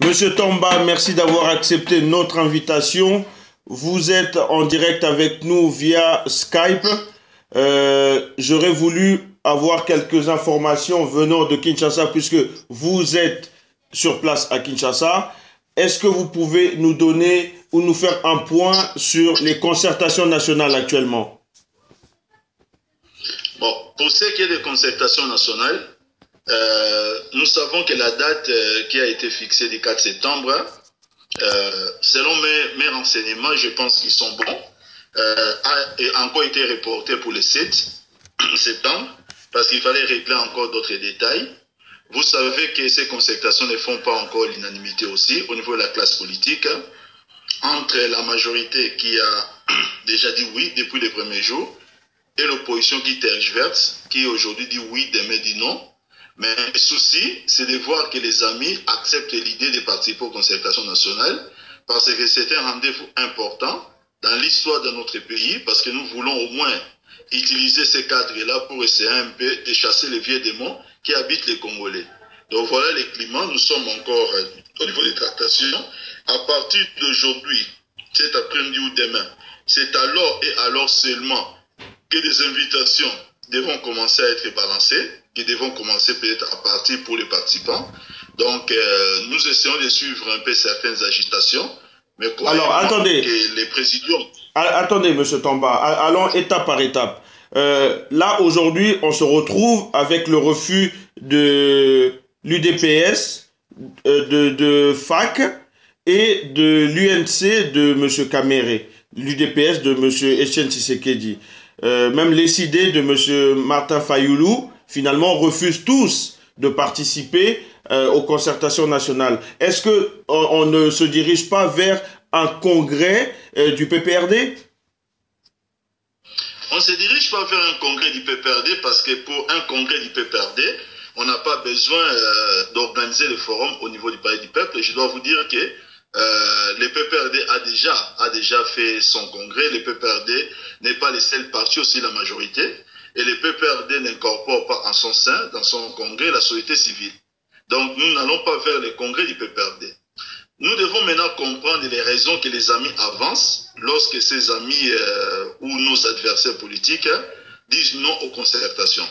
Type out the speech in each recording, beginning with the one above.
Monsieur Tomba, merci d'avoir accepté notre invitation. Vous êtes en direct avec nous via Skype. J'aurais voulu avoir quelques informations venant de Kinshasa puisque vous êtes sur place à Kinshasa. Est-ce que vous pouvez nous donner ou nous faire un point sur les concertations nationales actuellement? Bon, pour ce qui est des concertations nationales, nous savons que la date qui a été fixée du 4 septembre, selon mes renseignements, je pense qu'ils sont bons, a encore été reportée pour le 7 septembre, parce qu'il fallait régler encore d'autres détails. Vous savez que ces concertations ne font pas encore l'unanimité aussi au niveau de la classe politique, entre la majorité qui a déjà dit oui depuis les premiers jours, et l'opposition qui tergiverse, qui aujourd'hui dit oui, demain dit non. Mais le souci, c'est de voir que les amis acceptent l'idée de participer aux concertations nationales, parce que c'est un rendez-vous important dans l'histoire de notre pays, parce que nous voulons au moins utiliser ces cadres-là pour essayer un peu de chasser les vieux démons qui habitent les Congolais. Donc voilà les climats, nous sommes encore au niveau des tractations. À partir d'aujourd'hui, cet après-midi ou demain, c'est alors et alors seulement que des invitations devront commencer à être balancées, qui devront commencer peut-être à partir pour les participants. Donc, nous essayons de suivre un peu certaines agitations. Mais alors, attendez. Que les présidiums... Attendez, monsieur Tomba, allons étape par étape. Là, aujourd'hui, on se retrouve avec le refus de l'UDPS, de FAC et de l'UNC de monsieur Kamere, l'UDPS de monsieur Etienne Tshisekedi. Même les idées de monsieur Martin Fayoulou, finalement, refusent tous de participer aux concertations nationales. Est-ce qu'on ne se dirige pas vers un congrès du PPRD? On ne se dirige pas vers un congrès du PPRD parce que pour un congrès du PPRD, on n'a pas besoin d'organiser le forum au niveau du Palais du Peuple. Et je dois vous dire que le PPRD a déjà fait son congrès. Le PPRD n'est pas le seul parti, aussi la majorité. Et le PPRD n'incorpore pas en son sein, dans son congrès, la société civile. Donc nous n'allons pas vers le congrès du PPRD. Nous devons maintenant comprendre les raisons que les amis avancent lorsque ces amis ou nos adversaires politiques disent non aux concertations.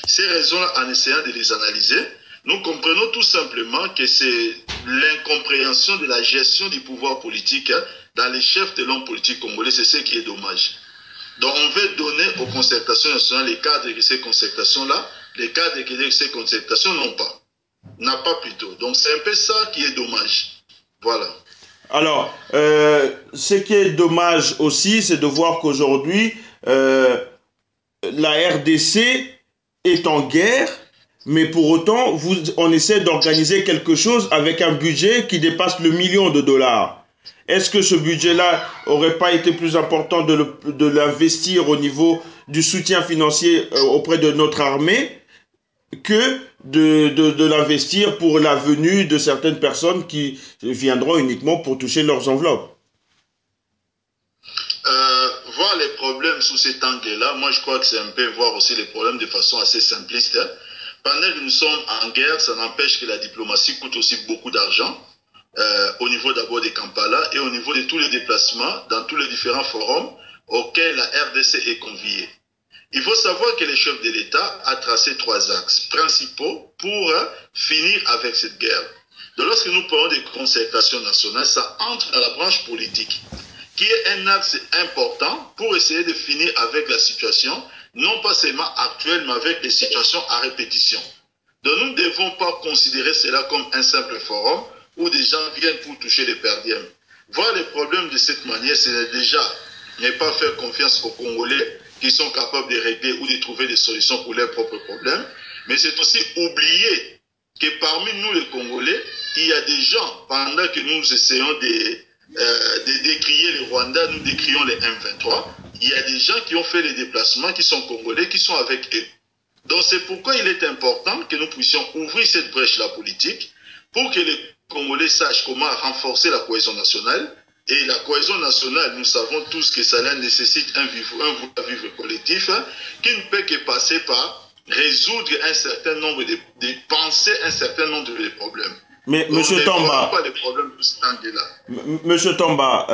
Ces raisons-là, en essayant de les analyser, nous comprenons tout simplement que c'est l'incompréhension de la gestion du pouvoir politique dans les chefs de l'homme politique congolais, c'est ce qui est dommage. Donc on veut donner aux concertations nationales les cadres que ces concertations-là, les cadres que ces concertations n'ont pas. N'a pas plutôt. Donc c'est un peu ça qui est dommage. Voilà. Alors, ce qui est dommage aussi, c'est de voir qu'aujourd'hui, la RDC est en guerre, mais pour autant, on essaie d'organiser quelque chose avec un budget qui dépasse le $1 000 000. Est-ce que ce budget-là n'aurait pas été plus important de l'investir au niveau du soutien financier auprès de notre armée que de l'investir pour la venue de certaines personnes qui viendront uniquement pour toucher leurs enveloppes? Voir les problèmes sous cet angle-là, moi je crois que c'est un peu voir aussi les problèmes de façon assez simpliste. Pendant que nous sommes en guerre, ça n'empêche que la diplomatie coûte aussi beaucoup d'argent. Au niveau d'abord de Kampala et au niveau de tous les déplacements dans tous les différents forums auxquels la RDC est conviée. Il faut savoir que le chef de l'État a tracé 3 axes principaux pour finir avec cette guerre. Donc lorsque nous parlons de concertation nationale, ça entre dans la branche politique, qui est un axe important pour essayer de finir avec la situation, non pas seulement actuelle, mais avec des situations à répétition. Donc nous ne devons pas considérer cela comme un simple forum où des gens viennent pour toucher les perdièmes. Voir les problèmes de cette manière, c'est déjà ne pas faire confiance aux Congolais qui sont capables de régler ou de trouver des solutions pour leurs propres problèmes, mais c'est aussi oublier que parmi nous les Congolais, il y a des gens, pendant que nous essayons de décrier le Rwanda, nous décrions les M23, il y a des gens qui ont fait les déplacements, qui sont Congolais, qui sont avec eux. Donc c'est pourquoi il est important que nous puissions ouvrir cette brèche-là politique pour que les Congolais sachent comment renforcer la cohésion nationale. Et la cohésion nationale, nous savons tous que cela nécessite un vivre collectif qui ne peut que passer par résoudre un certain nombre de penser un certain nombre de problèmes. Mais Donc, Monsieur ne Tamba, voyons pas les problèmes de cet angle-là. Monsieur Tamba,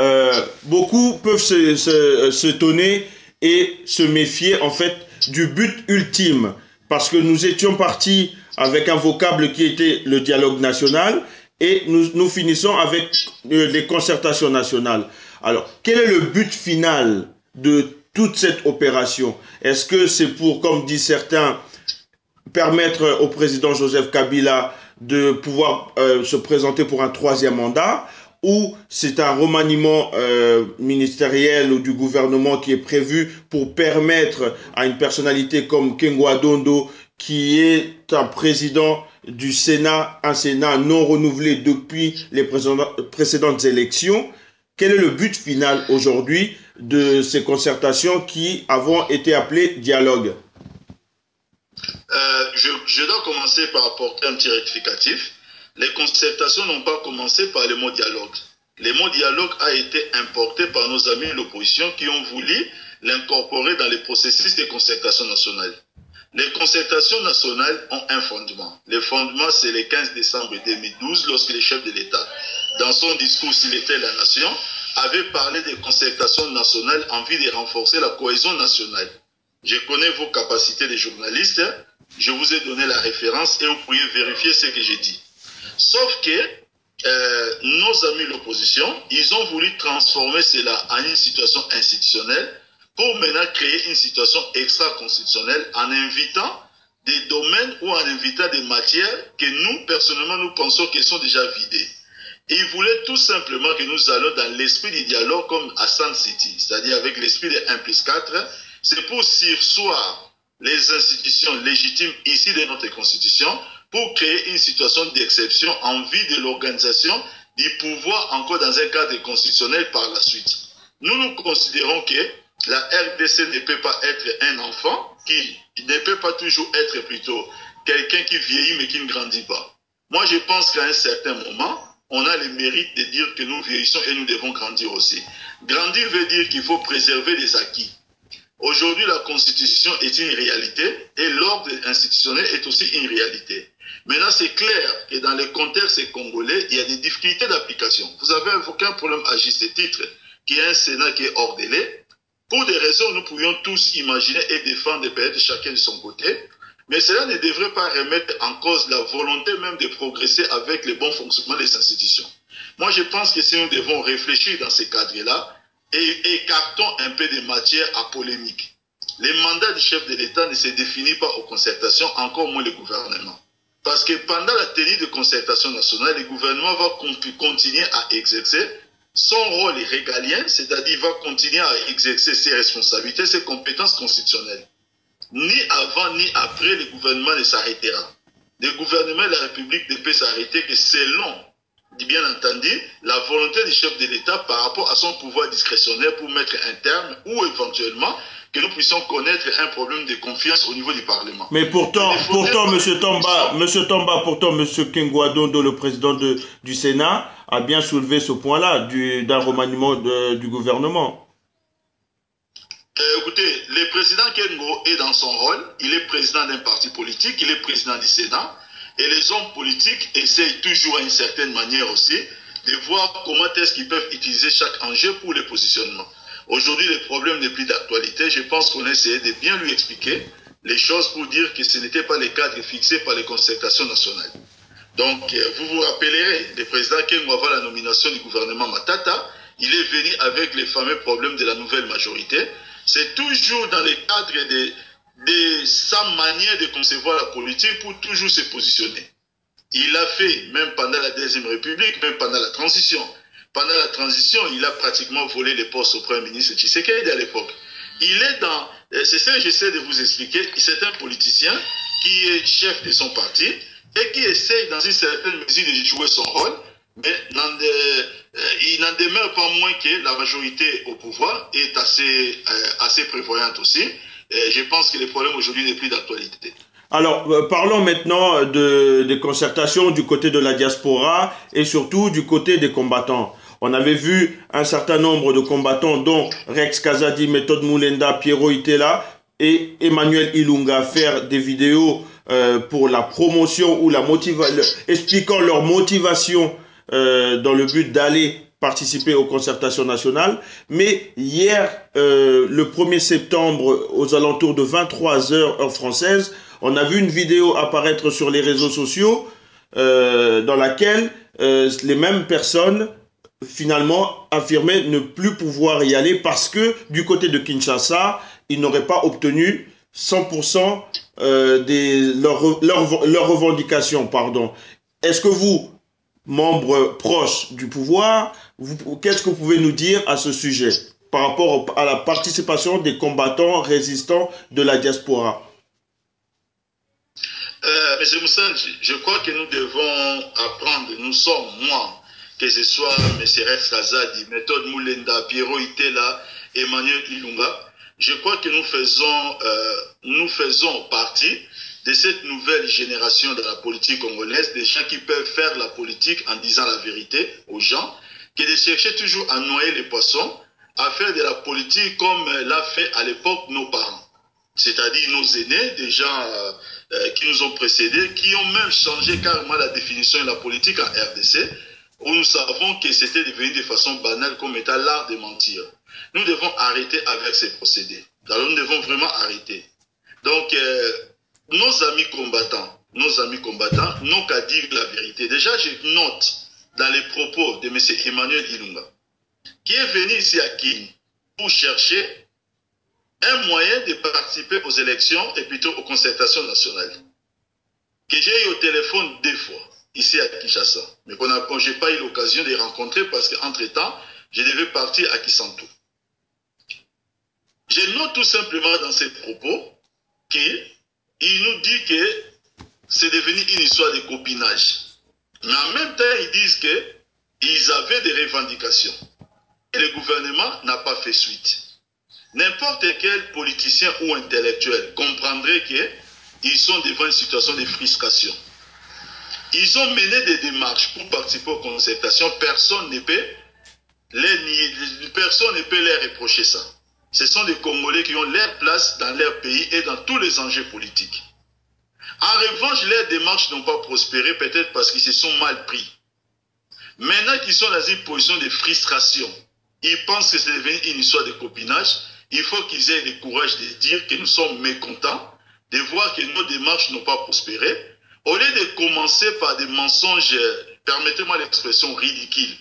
beaucoup peuvent s'étonner et se méfier en fait du but ultime, parce que nous étions partis avec un vocable qui était le dialogue national et nous finissons avec les concertations nationales. Alors, quel est le but final de toute cette opération? Est-ce que c'est pour, comme disent certains, permettre au président Joseph Kabila de pouvoir se présenter pour un troisième mandat, ou c'est un remaniement ministériel ou du gouvernement qui est prévu pour permettre à une personnalité comme Kengwa Dondo, qui est un président du Sénat, un Sénat non renouvelé depuis les précédentes élections, quel est le but final aujourd'hui de ces concertations qui avant été appelées dialogue? Je dois commencer par apporter un petit rectificatif. Les concertations n'ont pas commencé par le mot dialogue. Le mot dialogue a été importé par nos amis de l'opposition qui ont voulu l'incorporer dans les processus de concertation nationale. Les concertations nationales ont un fondement. Le fondement, c'est le 15 décembre 2012, lorsque le chef de l'État, dans son discours s'il était la nation, avait parlé des concertations nationales en vue de renforcer la cohésion nationale. Je connais vos capacités de journaliste, je vous ai donné la référence et vous pourriez vérifier ce que j'ai dit. Sauf que nos amis de l'opposition, ils ont voulu transformer cela en une situation institutionnelle pour maintenant créer une situation extra-constitutionnelle en invitant des domaines ou en invitant des matières que nous, personnellement, nous pensons qu'elles sont déjà vidées. Et ils voulaient tout simplement que nous allions dans l'esprit du dialogue comme à Sun City, c'est-à-dire avec l'esprit de 1+4, c'est pour surseoir les institutions légitimes ici de notre Constitution pour créer une situation d'exception en vue de l'organisation du pouvoir encore dans un cadre constitutionnel par la suite. Nous considérons que la RDC ne peut pas être un enfant qui ne peut pas toujours être plutôt quelqu'un qui vieillit mais qui ne grandit pas. Moi, je pense qu'à un certain moment, on a le mérite de dire que nous vieillissons et nous devons grandir aussi. Grandir veut dire qu'il faut préserver les acquis. Aujourd'hui, la Constitution est une réalité et l'ordre institutionnel est aussi une réalité. Maintenant, c'est clair que dans le contexte congolais, il y a des difficultés d'application. Vous avez aucun problème à juste titre qu'il y a un Sénat qui est hors délai. Pour des raisons que nous pouvions tous imaginer et défendre peut-être chacun de son côté. Mais cela ne devrait pas remettre en cause la volonté même de progresser avec le bon fonctionnement des institutions. Moi, je pense que si nous devons réfléchir dans ces cadres-là, et écartons un peu des matières à polémique. Le mandat du chef de l'État ne se définit pas aux concertations, encore moins le gouvernement. Parce que pendant la tenue de concertation nationale, le gouvernement va continuer à exercer son rôle régalien, c'est-à-dire va continuer à exercer ses responsabilités, ses compétences constitutionnelles. Ni avant ni après, le gouvernement ne s'arrêtera. Le gouvernement de la République ne peut s'arrêter que selon, bien entendu, la volonté du chef de l'État par rapport à son pouvoir discrétionnaire pour mettre un terme ou éventuellement que nous puissions connaître un problème de confiance au niveau du Parlement. Mais pourtant, Monsieur Tamba, pourtant, Monsieur Kengwa Dondo, le président du Sénat, a bien soulevé ce point-là d'un remaniement du gouvernement. Écoutez, le président Kengo est dans son rôle, il est président d'un parti politique, il est président du Sénat, et les hommes politiques essayent toujours à une certaine manière aussi de voir comment est-ce qu'ils peuvent utiliser chaque enjeu pour le positionnement. Aujourd'hui, le problème n'est plus d'actualité. Je pense qu'on a essayé de bien lui expliquer les choses pour dire que ce n'était pas les cadres fixés par les concertations nationales. Donc, vous vous rappellerez, le président Kengo, avant la nomination du gouvernement Matata, il est venu avec les fameux problèmes de la nouvelle majorité. C'est toujours dans le cadre de sa manière de concevoir la politique pour toujours se positionner. Il l'a fait même pendant la Deuxième République, même pendant la transition. Pendant la transition, il a pratiquement volé les postes au Premier ministre Tshisekedi à l'époque. Il est dans... C'est ça que j'essaie de vous expliquer. C'est un politicien qui est chef de son parti et qui essaie dans une certaine mesure de jouer son rôle, mais il n'en demeure pas moins que la majorité au pouvoir est assez prévoyante aussi. Je pense que le problème aujourd'hui n'est plus d'actualité. Alors, parlons maintenant des concertations du côté de la diaspora et surtout du côté des combattants. On avait vu un certain nombre de combattants, dont Rex Kazadi, Méthode Moulenda, Pierrot Itela et Emmanuel Ilunga faire des vidéos pour la promotion ou la motivation, expliquant leur motivation dans le but d'aller participer aux concertations nationales. Mais hier, le 1er septembre, aux alentours de 23 heures heure française, on a vu une vidéo apparaître sur les réseaux sociaux dans laquelle les mêmes personnes finalement affirmaient ne plus pouvoir y aller parce que du côté de Kinshasa, ils n'auraient pas obtenu 100% leurs revendications. Pardon. Est-ce que vous, membres proches du pouvoir, qu'est-ce que vous pouvez nous dire à ce sujet par rapport à la participation des combattants résistants de la diaspora? Monsieur Moussa, je crois que nous devons apprendre, nous sommes, moi, que ce soit M. Rex Kazadi, Méthode Moulenda, Pierrot Itela, Emmanuel Ilunga, je crois que nous faisons partie de cette nouvelle génération de la politique congolaise, des gens qui peuvent faire la politique en disant la vérité aux gens, que de chercher toujours à noyer les poissons, à faire de la politique comme l'a fait à l'époque nos parents, c'est-à-dire nos aînés, des gens qui nous ont précédés, qui ont même changé carrément la définition de la politique en RDC, où nous savons que c'était devenu de façon banale comme étant l'art de mentir. Nous devons arrêter avec ces procédés. Alors nous devons vraiment arrêter. Donc, nos amis combattants n'ont qu'à dire la vérité. Déjà, je note dans les propos de M. Emmanuel Ilunga, qui est venu ici à Kin pour chercher un moyen de participer aux élections et plutôt aux concertations nationales. Que j'ai eu au téléphone 2 fois, ici à Kinshasa, mais que je n'ai pas eu l'occasion de les rencontrer parce qu'entre-temps, je devais partir à Kisanto. Je note tout simplement dans ces propos qu'il nous dit que c'est devenu une histoire de copinage. Mais en même temps, ils disent qu'ils avaient des revendications. Et le gouvernement n'a pas fait suite. N'importe quel politicien ou intellectuel comprendrait qu'ils sont devant une situation de frustration. Ils ont mené des démarches pour participer aux concertations. Personne ne peut les reprocher ça. Ce sont des Congolais qui ont leur place dans leur pays et dans tous les enjeux politiques. En revanche, leurs démarches n'ont pas prospéré, peut-être parce qu'ils se sont mal pris. Maintenant qu'ils sont dans une position de frustration, ils pensent que c'est devenu une histoire de copinage. Il faut qu'ils aient le courage de dire que nous sommes mécontents, de voir que nos démarches n'ont pas prospéré, au lieu de commencer par des mensonges, permettez-moi l'expression ridicule,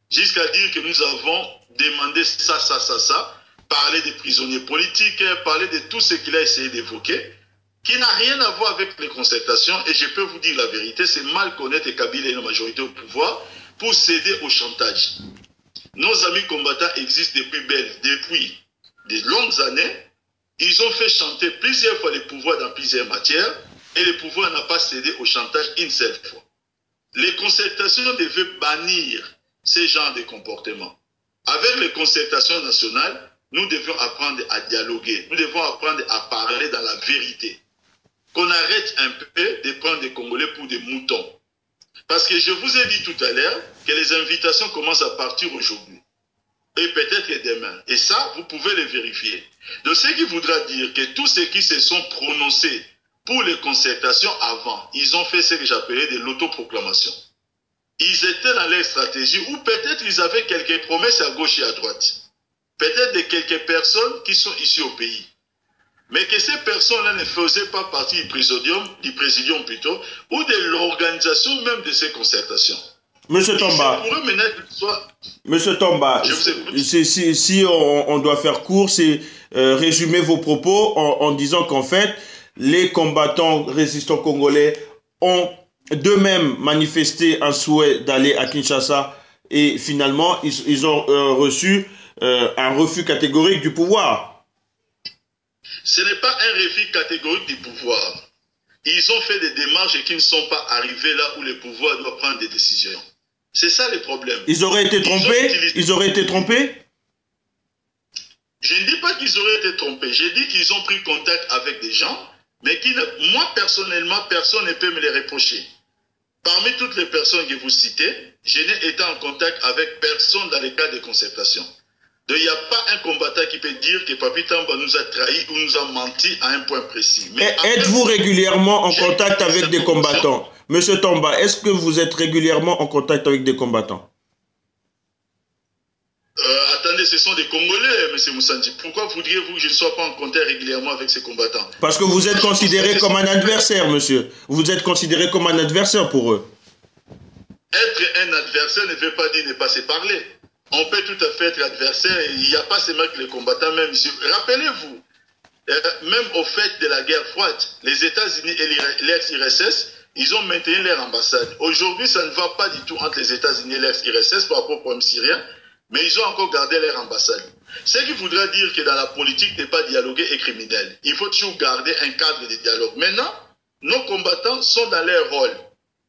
jusqu'à dire que nous avons demandé ça, parler des prisonniers politiques, parler de tout ce qu'il a essayé d'évoquer, qui n'a rien à voir avec les concertations, et je peux vous dire la vérité, c'est mal connaître Kabila et la majorité au pouvoir pour céder au chantage. Nos amis combattants existent depuis de longues années. Ils ont fait chanter plusieurs fois les pouvoirs dans plusieurs matières, et le pouvoir n'a pas cédé au chantage une seule fois. Les concertations devaient bannir ce genre de comportement. Avec les concertations nationales, nous devons apprendre à dialoguer, nous devons apprendre à parler dans la vérité. Qu'on arrête un peu de prendre des Congolais pour des moutons. Parce que je vous ai dit tout à l'heure que les invitations commencent à partir aujourd'hui. Et peut-être que demain. Et ça, vous pouvez le vérifier. Donc, ce qui voudra dire que tous ceux qui se sont prononcés pour les concertations avant, ils ont fait ce que j'appelais de l'autoproclamation. Ils étaient dans leur stratégie, ou peut-être ils avaient quelques promesses à gauche et à droite. Peut-être de quelques personnes qui sont ici au pays. Mais que ces personnes-là ne faisaient pas partie du présidium plutôt, ou de l'organisation même de ces concertations. Monsieur Tomba, si on doit faire court, c'est résumer vos propos en disant qu'en fait, les combattants résistants congolais ont d'eux-mêmes manifesté un souhait d'aller à Kinshasa et finalement, ils ont reçu un refus catégorique du pouvoir. Ce n'est pas un refus catégorique du pouvoir. Ils ont fait des démarches qui ne sont pas arrivés là où le pouvoir doit prendre des décisions. C'est ça le problème. Ils auraient été trompés? Ils auraient été trompés? Je ne dis pas qu'ils auraient été trompés. J'ai dit qu'ils ont pris contact avec des gens, mais moi personnellement, personne ne peut me les reprocher. Parmi toutes les personnes que vous citez, je n'ai été en contact avec personne dans les cas de concertation. Donc il n'y a pas un combattant qui peut dire que Papi Tamba nous a trahis ou nous a menti à un point précis. Êtes-vous régulièrement en contact avec des combattants? Monsieur Tamba, est-ce que vous êtes régulièrement en contact avec des combattants? Attendez, ce sont des Congolais, M. Moussandi. Pourquoi voudriez-vous que je ne sois pas en contact régulièrement avec ces combattants? Parce que vous êtes considéré comme un adversaire, monsieur. Vous êtes considéré comme un adversaire pour eux. Être un adversaire ne veut pas dire ne pas se parler. On peut tout à fait être adversaire. Il n'y a pas seulement que les combattants, même ici. Rappelez-vous, même au fait de la guerre froide, les États-Unis et l'ex-URSS, ils ont maintenu leur ambassade. Aujourd'hui, ça ne va pas du tout entre les États-Unis et l'ex-URSS par rapport au problème syrien, mais ils ont encore gardé leur ambassade. Ce qui voudrait dire que dans la politique, n'est pas dialoguer et criminel. Il faut toujours garder un cadre de dialogue. Maintenant, nos combattants sont dans leur rôle.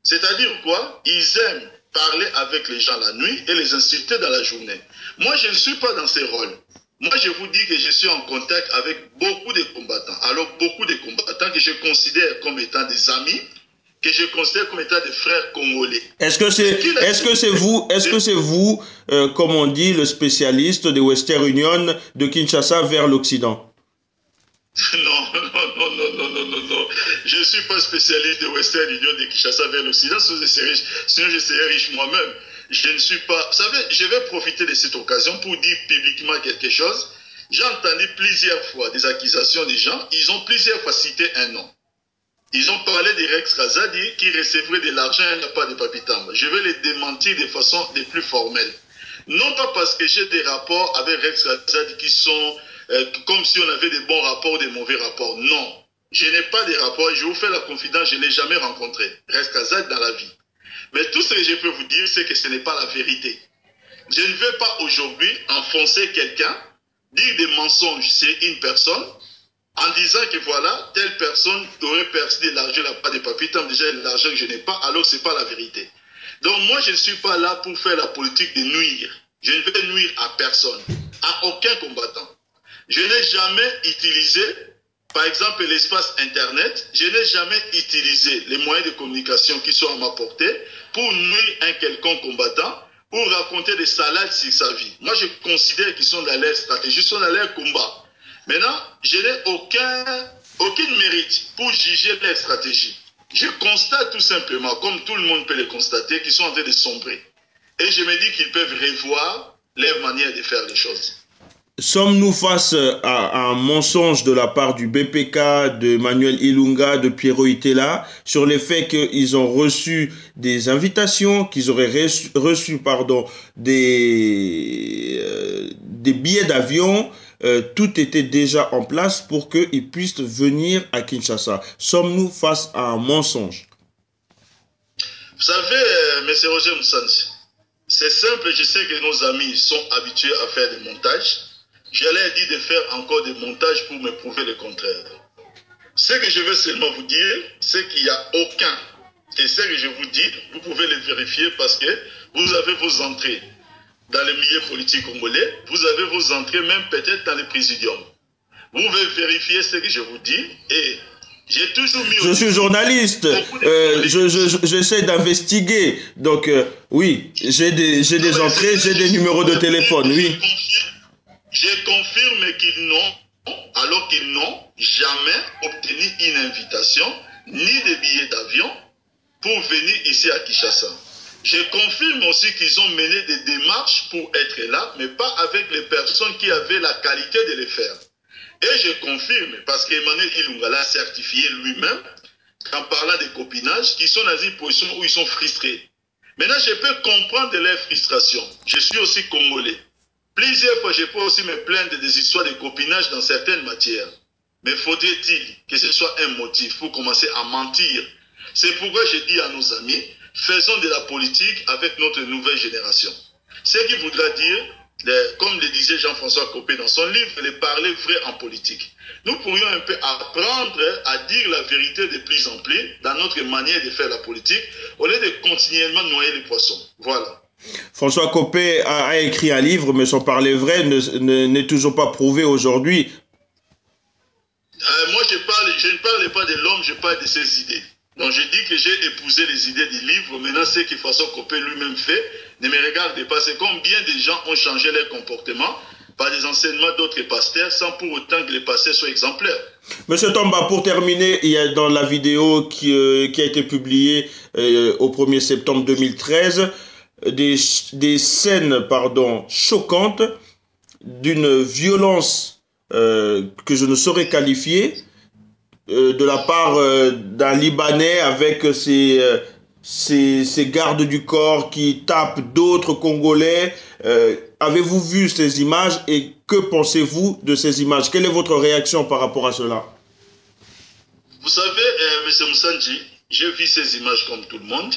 C'est-à-dire quoi? Ils aiment parler avec les gens la nuit et les insulter dans la journée. Moi, je ne suis pas dans ces rôles. Moi, je vous dis que je suis en contact avec beaucoup de combattants. Alors, beaucoup de combattants que je considère comme étant des amis, que je considère comme étant des frères congolais. Est-ce que c'est vous, comme on dit, le spécialiste de Western Union de Kinshasa vers l'Occident? Non. Je ne suis pas spécialiste de Western Union de Kinshasa vers l'Occident, sinon je serais riche moi-même. Je ne suis pas... Vous savez, je vais profiter de cette occasion pour dire publiquement quelque chose. J'ai entendu plusieurs fois des accusations des gens. Ils ont plusieurs fois cité un nom. Ils ont parlé de Rex Razadi qui recevrait de l'argent et n'a pas de Papi Tamba. Je vais les démentir de façon des plus formelle. Non pas parce que j'ai des rapports avec Rex Razadi qui sont comme si on avait des bons rapports ou des mauvais rapports. Non. Je n'ai pas de rapports. Je vous fais la confidence, je ne l'ai jamais rencontré. Rex Razadi dans la vie. Mais tout ce que je peux vous dire, c'est que ce n'est pas la vérité. Je ne veux pas aujourd'hui enfoncer quelqu'un, dire des mensonges sur une personne, en disant que voilà, telle personne aurait perçu de l'argent, n'a pas de papier, tant déjà l'argent que je n'ai pas, alors ce n'est pas la vérité. Donc moi, je ne suis pas là pour faire la politique de nuire. Je ne vais nuire à personne, à aucun combattant. Je n'ai jamais utilisé, par exemple, l'espace Internet, je n'ai jamais utilisé les moyens de communication qui sont à ma portée pour nuire un quelconque combattant, pour raconter des salades sur sa vie. Moi, je considère qu'ils sont dans leur stratégie, ils sont dans leur combat. Maintenant, je n'ai aucun mérite pour juger leur stratégie. Je constate tout simplement, comme tout le monde peut le constater, qu'ils sont en train de sombrer. Et je me dis qu'ils peuvent revoir leur manière de faire les choses. Sommes-nous face à un mensonge de la part du BPK, de Manuel Ilunga, de Pierrot Itela, sur le fait qu'ils ont reçu des invitations, qu'ils auraient reçu des billets d'avion, tout était déjà en place pour qu'ils puissent venir à Kinshasa. Sommes-nous face à un mensonge? Vous savez, M. Roger Moussanzi, c'est simple, je sais que nos amis sont habitués à faire des montages. Je leur ai dit de faire encore des montages pour me prouver le contraire. Ce que je veux seulement vous dire, c'est qu'il n'y a aucun. Et ce que je vous dis, vous pouvez le vérifier parce que vous avez vos entrées dans le milieu politique congolais, vous avez vos entrées même peut-être dans le présidium. Vous pouvez vérifier ce que je vous dis et j'ai toujours mis... Je suis journaliste, j'essaie d'investiguer. Donc oui, j'ai des entrées, j'ai des numéros de téléphone, oui. Je confirme qu'ils n'ont, alors qu'ils n'ont jamais obtenu une invitation, ni de billets d'avion, pour venir ici à Kinshasa. Je confirme aussi qu'ils ont mené des démarches pour être là, mais pas avec les personnes qui avaient la qualité de le faire. Et je confirme, parce qu'Emmanuel Ilunga l'a certifié lui-même, en parlant des copinages, qu'ils sont dans une position où ils sont frustrés. Maintenant, je peux comprendre leur frustration. Je suis aussi congolais. Plusieurs fois, je peux aussi me plaindre des histoires de copinage dans certaines matières. Mais faudrait-il que ce soit un motif pour commencer à mentir? C'est pourquoi je dis à nos amis, faisons de la politique avec notre nouvelle génération. Ce qui voudra dire, comme le disait Jean-François Copé dans son livre, le parler vrai en politique. Nous pourrions un peu apprendre à dire la vérité de plus en plus dans notre manière de faire la politique, au lieu de continuellement noyer les poissons. Voilà. François Copé a écrit un livre, mais son parler vrai n'est toujours pas prouvé aujourd'hui. Moi, je ne parle pas de l'homme, je parle de ses idées. Donc, je dis que j'ai épousé les idées du livre. Maintenant, ce que François Copé lui-même fait ne me regarde pas. C'est comme bien des gens ont changé leur comportement par des enseignements d'autres pasteurs sans pour autant que les pasteurs soient exemplaires. Monsieur Tomba, pour terminer, il y a dans la vidéo qui a été publiée au 1er septembre 2013 des scènes choquantes d'une violence que je ne saurais qualifier de la part d'un Libanais avec ces gardes du corps qui tapent d'autres Congolais. Avez-vous vu ces images et que pensez-vous de ces images? Quelle est votre réaction par rapport à cela? Vous savez, M. Moussanji, j'ai vu ces images comme tout le monde.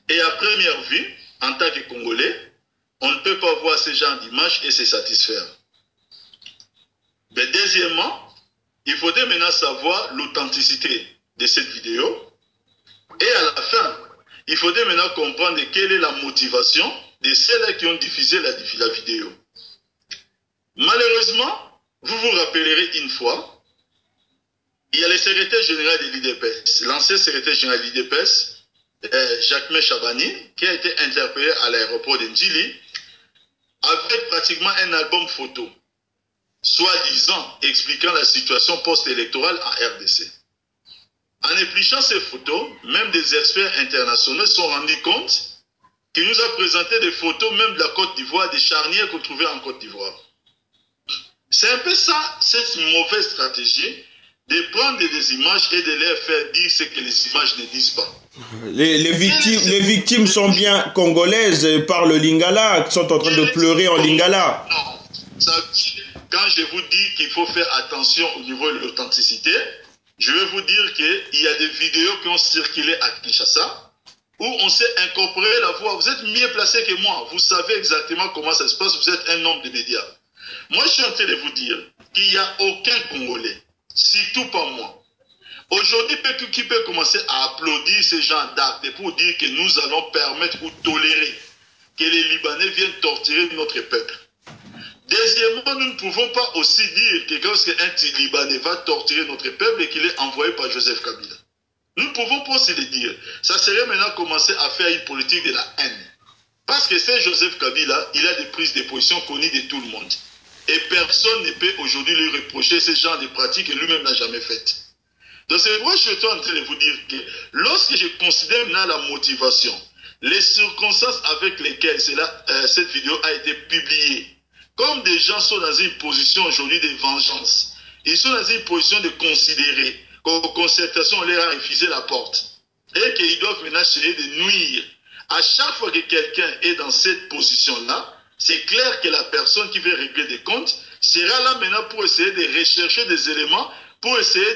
Et à première vue, en tant que Congolais, on ne peut pas voir ce genre d'images et se satisfaire. Mais deuxièmement, il faudrait maintenant savoir l'authenticité de cette vidéo. Et à la fin, il faudrait maintenant comprendre quelle est la motivation de ceux qui ont diffusé la vidéo. Malheureusement, vous vous rappellerez une fois, il y a le secrétaire général de l'IDPS, l'ancien secrétaire général de l'IDPS, Jacques Chabani, qui a été interpellé à l'aéroport de Ndjili avec pratiquement un album photo, soi-disant expliquant la situation post-électorale en RDC. En épluchant ces photos, même des experts internationaux se sont rendus compte qu'il nous a présenté des photos même de la Côte d'Ivoire, des charnières qu'on trouvait en Côte d'Ivoire. C'est un peu ça, cette mauvaise stratégie de prendre des images et de les faire dire ce que les images ne disent pas. Les victimes sont bien congolaises, parlent lingala, sont en train de pleurer en lingala. Non, ça, quand je vous dis qu'il faut faire attention au niveau de l'authenticité, je vais vous dire qu'il y a des vidéos qui ont circulé à Kinshasa où on s'est incorporé la voix. Vous êtes mieux placé que moi, vous savez exactement comment ça se passe, vous êtes un homme de médias. Moi, je suis en train de vous dire qu'il n'y a aucun Congolais, surtout pas moi. Aujourd'hui, qui peut commencer à applaudir ces gens d'actes pour dire que nous allons permettre ou tolérer que les Libanais viennent torturer notre peuple. Deuxièmement, nous ne pouvons pas aussi dire que lorsqu'un Libanais va torturer notre peuple et qu'il est envoyé par Joseph Kabila. Nous ne pouvons pas aussi le dire. Ça serait maintenant commencer à faire une politique de la haine. Parce que c'est Joseph Kabila, il a des prises de position connues de tout le monde. Et personne ne peut aujourd'hui lui reprocher ce genre de pratiques que lui-même n'a jamais faites. Donc c'est pourquoi je suis en train de vous dire que lorsque je considère maintenant la motivation, les circonstances avec lesquelles cette vidéo a été publiée, comme des gens sont dans une position aujourd'hui de vengeance, ils sont dans une position de considérer qu'aux concertations, on leur a refusé la porte et qu'ils doivent maintenant essayer de nuire. À chaque fois que quelqu'un est dans cette position-là, c'est clair que la personne qui veut régler des comptes sera là maintenant pour essayer de rechercher des éléments, pour essayer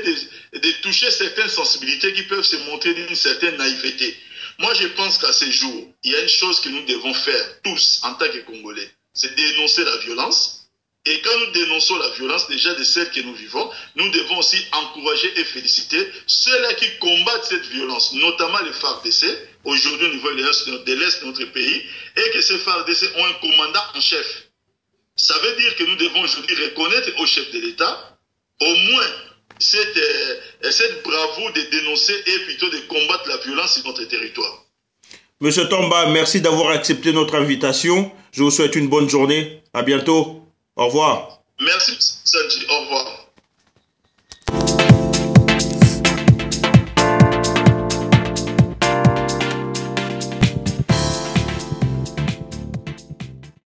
de toucher certaines sensibilités qui peuvent se montrer d'une certaine naïveté. Moi, je pense qu'à ce jour, il y a une chose que nous devons faire, tous, en tant que Congolais, c'est dénoncer la violence. Et quand nous dénonçons la violence, déjà de celle que nous vivons, nous devons aussi encourager et féliciter ceux-là qui combattent cette violence, notamment les FARDC, aujourd'hui au niveau de l'Est de notre pays, et que ces FARDC ont un commandant en chef. Ça veut dire que nous devons aujourd'hui reconnaître au chef de l'État, au moins, cette bravoure de dénoncer et plutôt de combattre la violence sur notre territoire. Monsieur Tomba, merci d'avoir accepté notre invitation. Je vous souhaite une bonne journée. À bientôt. Au revoir. Merci, Sanji. Au revoir.